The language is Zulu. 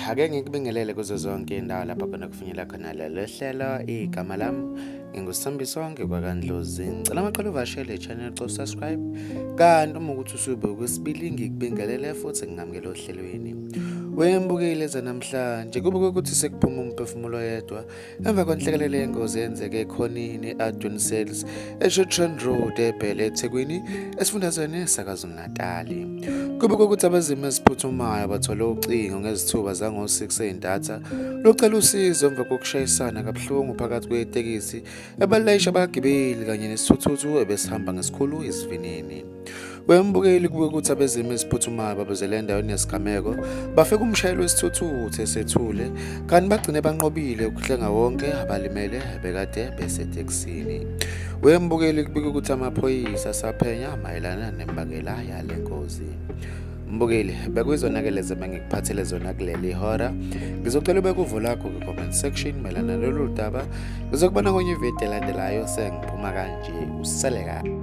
ake ngikubingelele kuzo zonke indawo lapha khona kufinyela khona lelo hlelo. Igama lami ngingusithembisonke kwaKandlozi. Ngicela amaqala uvashele channel co subscribe. Kanti uma ukuthi usube kwesibili ngikubingelele futhi ngingamukele ohlelweni. Wembukile zanamhlanje kube ukuthi sekuphuma umphefumulo oyedwa emva kwenhlekelele yengozi yenzeke ekhonini eAdwen Sales eShotland Road eBhele eThekwini esifundazweni saKwaZulu-Natal. Kube ukuthi abazimo esiphuthumayo bathola ucingo ngezithuba zango-6 ezintatha locela usizo emva kokushayisana kabuhlungu phakathi kwetekisi ebalayisha abagibeli kanye nesithuthu ebesihamba ngesikhulu isivinini. Wembukeli kube ukuthi abezimo esiphuthumayo babezele endaweni yesigameko bafika umshayeli wesithuthu esethule kanti bagcine banqobile ukuhlenga wonke abalimele bekade besetekisini. Wembukeli kube ukuthi amaphoyisa asaphenya mayelana nembangela yale ngozi. Mbukeli bekuyizonakele zema ngikuphathele zona kuleli hora. Ngizocela ube kuvo lakho ku-comment section mayelana nalolu daba. Ngizokubona kwenye ividiyo elandelayo sengiphuma kanje. Usale kahle.